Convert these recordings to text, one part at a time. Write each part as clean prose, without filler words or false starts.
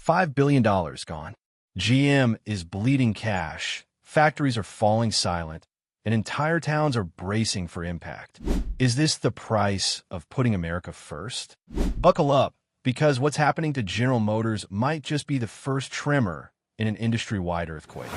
$5 billion gone. GM is bleeding cash, factories are falling silent, and entire towns are bracing for impact. Is this the price of putting America first? Buckle up, because what's happening to General Motors might just be the first tremor in an industry-wide earthquake.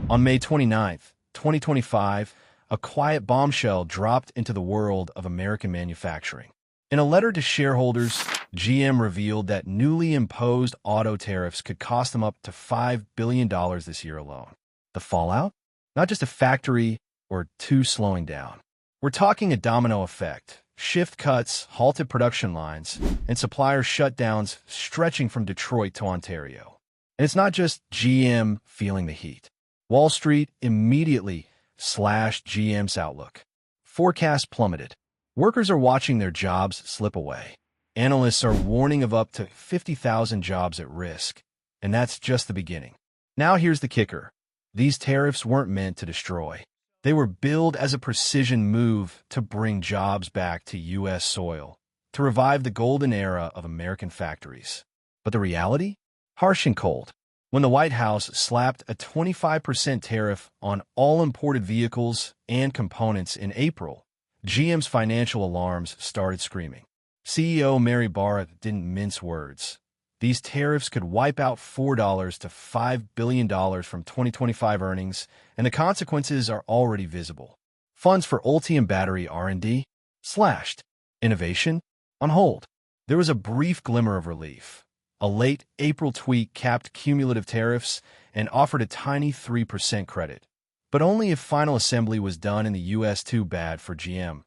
On May 29th, 2025, a quiet bombshell dropped into the world of American manufacturing. In a letter to shareholders, GM revealed that newly imposed auto tariffs could cost them up to $5 billion this year alone. The fallout? Not just a factory or two slowing down. We're talking a domino effect, shift cuts, halted production lines, and supplier shutdowns stretching from Detroit to Ontario. And it's not just GM feeling the heat. Wall Street immediately slashed GM's outlook. Forecasts plummeted. Workers are watching their jobs slip away. Analysts are warning of up to 50,000 jobs at risk. And that's just the beginning. Now here's the kicker. These tariffs weren't meant to destroy. They were billed as a precision move to bring jobs back to U.S. soil, to revive the golden era of American factories. But the reality? Harsh and cold. When the White House slapped a 25% tariff on all imported vehicles and components in April, GM's financial alarms started screaming. CEO Mary Barra didn't mince words. These tariffs could wipe out $4 to $5 billion from 2025 earnings, and the consequences are already visible. Funds for Ultium battery R&D slashed. Innovation on hold. There was a brief glimmer of relief. A late April tweak capped cumulative tariffs and offered a tiny 3% credit. But only if final assembly was done in the U.S. Too bad for GM.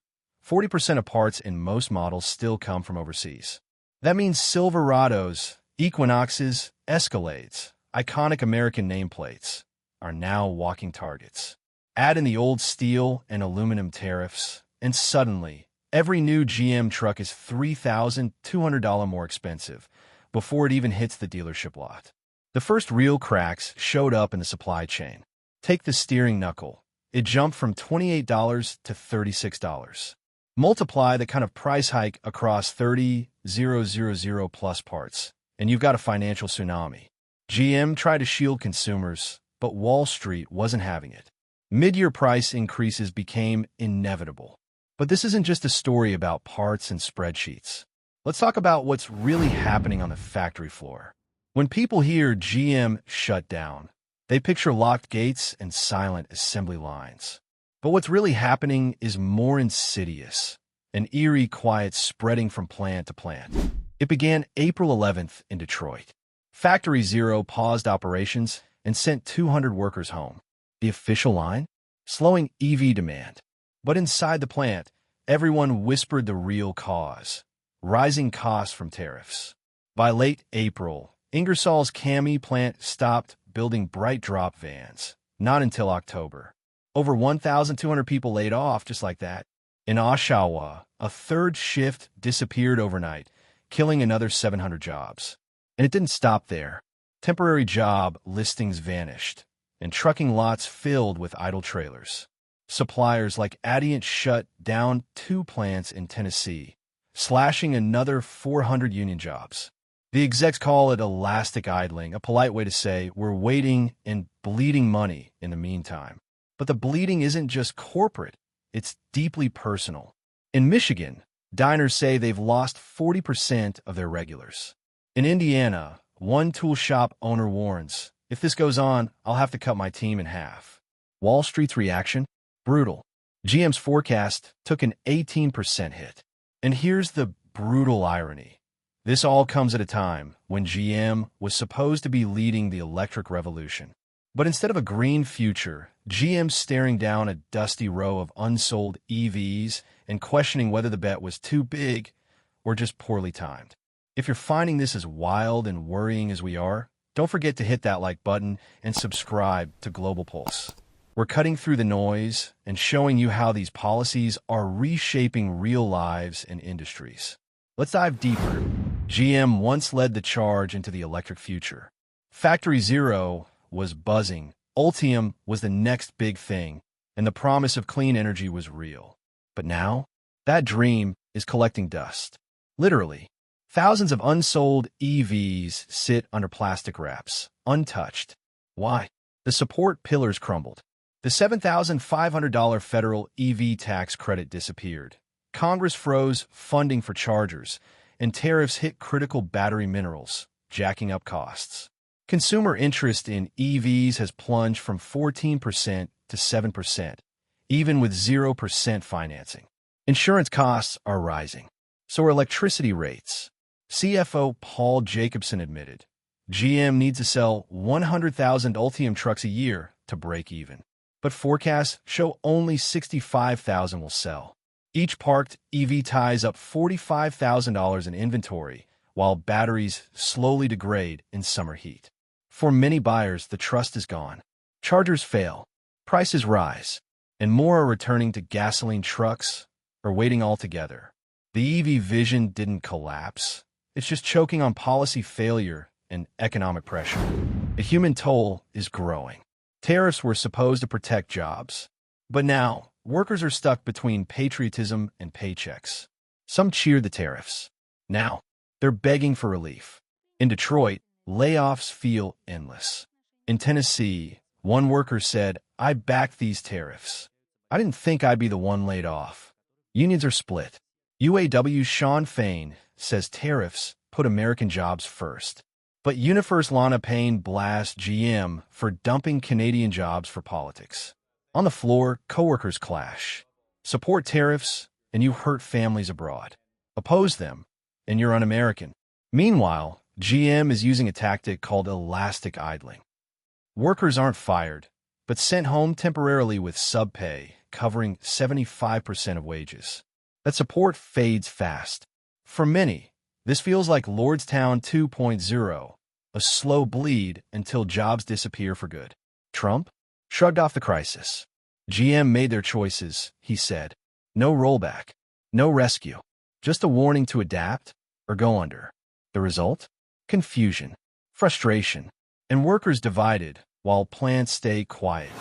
40% of parts in most models still come from overseas. That means Silverados, Equinoxes, Escalades, iconic American nameplates, are now walking targets. Add in the old steel and aluminum tariffs, and suddenly, every new GM truck is $3,200 more expensive before it even hits the dealership lot. The first real cracks showed up in the supply chain. Take the steering knuckle. It jumped from $28 to $36. Multiply the kind of price hike across 30,000 plus parts, and you've got a financial tsunami. GM tried to shield consumers, but Wall Street wasn't having it. Mid-year price increases became inevitable. But this isn't just a story about parts and spreadsheets. Let's talk about what's really happening on the factory floor. When people hear GM shut down, they picture locked gates and silent assembly lines. But what's really happening is more insidious, an eerie quiet spreading from plant to plant. It began April 11th in Detroit. Factory Zero paused operations and sent 200 workers home. The official line? Slowing EV demand. But inside the plant, everyone whispered the real cause: rising costs from tariffs. By late April, Ingersoll's Cami plant stopped building bright drop vans. Not until October. Over 1,200 people laid off just like that. In Oshawa, a third shift disappeared overnight, killing another 700 jobs. And it didn't stop there. Temporary job listings vanished, and trucking lots filled with idle trailers. Suppliers like Adient shut down 2 plants in Tennessee, slashing another 400 union jobs. The execs call it elastic idling, a polite way to say we're waiting and bleeding money in the meantime. But the bleeding isn't just corporate, it's deeply personal. In Michigan, diners say they've lost 40% of their regulars. In Indiana, one tool shop owner warns, if this goes on, I'll have to cut my team in half. Wall Street's reaction? Brutal. GM's forecast took an 18% hit. And here's the brutal irony. This all comes at a time when GM was supposed to be leading the electric revolution. But instead of a green future, GM's staring down a dusty row of unsold EVs and questioning whether the bet was too big or just poorly timed. If you're finding this as wild and worrying as we are, don't forget to hit that like button and subscribe to Global Pulse. We're cutting through the noise and showing you how these policies are reshaping real lives and industries. Let's dive deeper. GM once led the charge into the electric future. Factory Zero was buzzing, Ultium was the next big thing, and the promise of clean energy was real. But now, that dream is collecting dust. Literally. Thousands of unsold EVs sit under plastic wraps, untouched. Why? The support pillars crumbled. The $7,500 federal EV tax credit disappeared. Congress froze funding for chargers, and tariffs hit critical battery minerals, jacking up costs. Consumer interest in EVs has plunged from 14% to 7%, even with 0% financing. Insurance costs are rising. So are electricity rates. CFO Paul Jacobson admitted, GM needs to sell 100,000 Ultium trucks a year to break even. But forecasts show only 65,000 will sell. Each parked EV ties up $45,000 in inventory, while batteries slowly degrade in summer heat. For many buyers, the trust is gone. Chargers fail, prices rise, and more are returning to gasoline trucks or waiting altogether. The EV vision didn't collapse. It's just choking on policy failure and economic pressure. The human toll is growing. Tariffs were supposed to protect jobs, but now workers are stuck between patriotism and paychecks. Some cheer the tariffs. Now, they're begging for relief. In Detroit, layoffs feel endless. In Tennessee, one worker said, "I backed these tariffs. I didn't think I'd be the one laid off." Unions are split. UAW's Sean Fain says tariffs put American jobs first. But Universe Lana Payne blasts GM for dumping Canadian jobs for politics. On the floor, coworkers clash. Support tariffs, and you hurt families abroad. Oppose them, and you're un-American. Meanwhile, GM is using a tactic called elastic idling. Workers aren't fired, but sent home temporarily with subpay, covering 75% of wages. That support fades fast. For many, this feels like Lordstown 2.0, a slow bleed until jobs disappear for good. Trump shrugged off the crisis. GM made their choices, he said. No rollback, no rescue, just a warning to adapt or go under. The result? Confusion, frustration, and workers divided while plants stay quiet.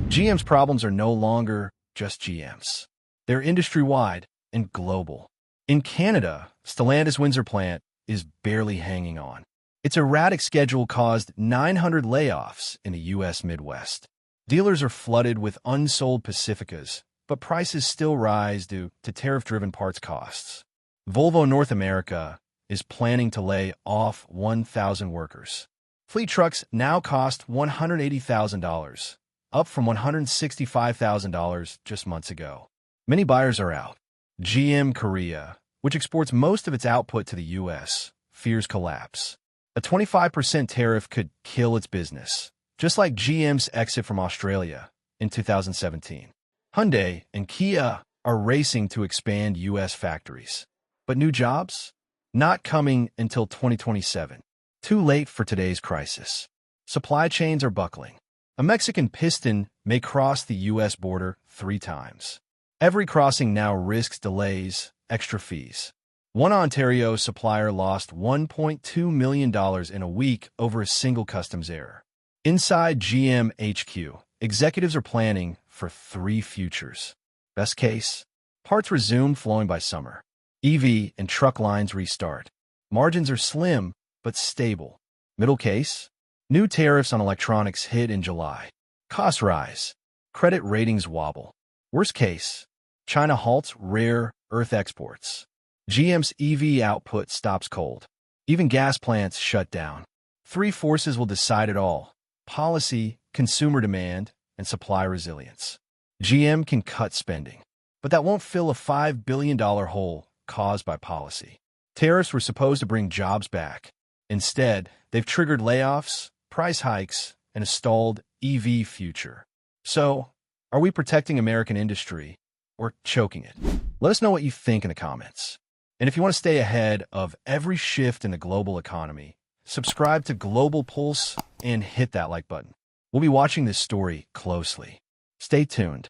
GM's problems are no longer just GM's. They're industry-wide and global. In Canada, Stellantis Windsor plant is barely hanging on. Its erratic schedule caused 900 layoffs in the U.S. Midwest. Dealers are flooded with unsold Pacificas, but prices still rise due to tariff-driven parts costs. Volvo North America is planning to lay off 1,000 workers. Fleet trucks now cost $180,000, up from $165,000 just months ago. Many buyers are out. GM Korea, which exports most of its output to the U.S., fears collapse. A 25% tariff could kill its business, just like GM's exit from Australia in 2017. Hyundai and Kia are racing to expand U.S. factories. But new jobs? Not coming until 2027. Too late for today's crisis. Supply chains are buckling. A Mexican piston may cross the U.S. border 3 times. Every crossing now risks delays, extra fees. One Ontario supplier lost $1.2 million in a week over a single customs error. Inside GM HQ, executives are planning for 3 futures. Best case, parts resume flowing by summer. EV and truck lines restart. Margins are slim, but stable. Middle case, new tariffs on electronics hit in July. Costs rise. Credit ratings wobble. Worst case, China halts rare earth exports. GM's EV output stops cold. Even gas plants shut down. 3 forces will decide it all: policy, consumer demand, and supply resilience. GM can cut spending, but that won't fill a $5 billion hole caused by policy. Tariffs were supposed to bring jobs back. Instead, they've triggered layoffs, price hikes, and a stalled EV future. So, are we protecting American industry or choking it? Let us know what you think in the comments. And if you want to stay ahead of every shift in the global economy, subscribe to Global Pulse and hit that like button. We'll be watching this story closely. Stay tuned.